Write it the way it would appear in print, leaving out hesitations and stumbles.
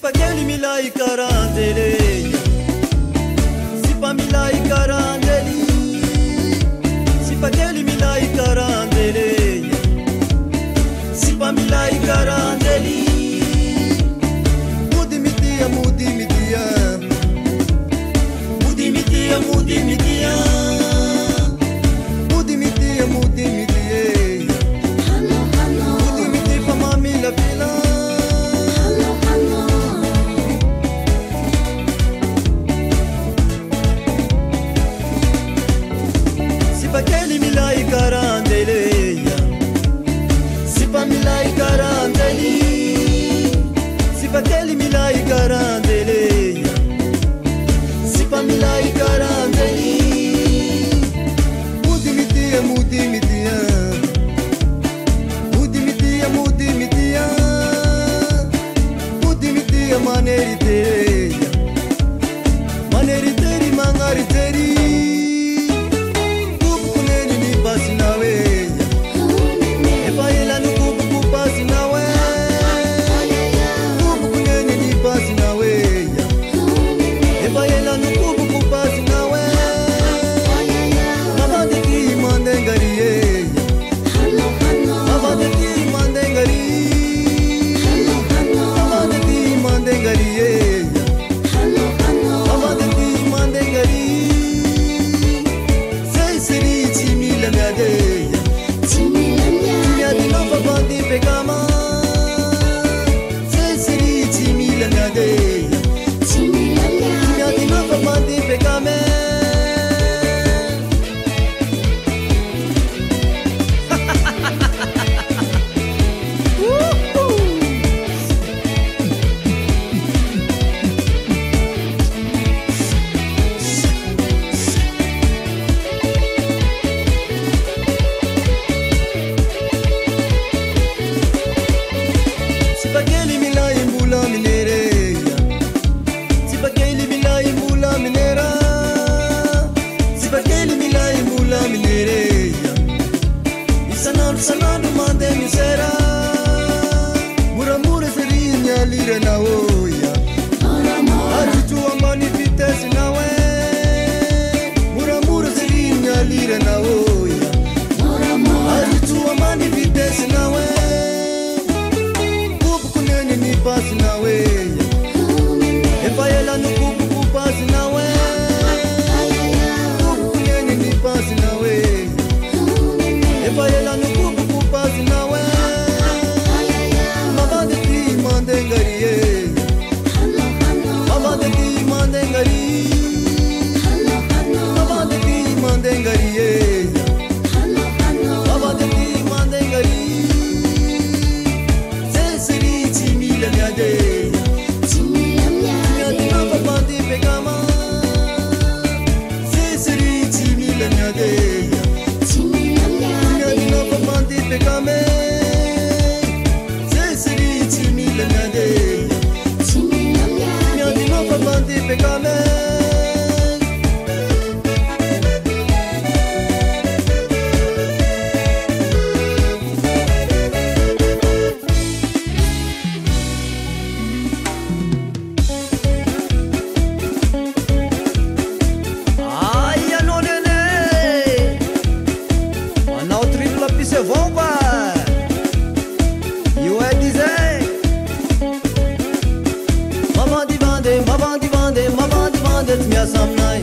Sipakeli milai karandele, sipa milai karandeli, sipakeli milai karandele, sipa milai karandeli. Mudi mitia, mudi mitia, mudi mitia, mudi mitia, mudi mitia, mudi mitia, mudi mitia pa mami la vila. Sipakeli milai karandeleya, sipa milai karandeli, sipakeli milai karandeleya, sipa milai karandeli. Mudi mitia, mudi mitia, mudi mitia, mudi mitia, mudi mitia maneriteya, maneriteri mangariteri. Sipakeli milai mula minereya, sipakeli milai mula minera, sipakeli milai mula minereya. Isanadu sanadu mande misera, mura mura serinya lira na oya, ajitu amani vitesi nawe, mura mura serinya lira na oya, ajitu amani vitesi nawe. Ni pasi na weya, efayela nukubu kupasi na weya, kubu kunyeni ni pasi na weya, efayela nukubu kupasi na weya. Mabade ti mandengariye, mabade ti mandengari, mabade ti mandengariye, mabade ti mandengari. Maman di bande, minha samnai.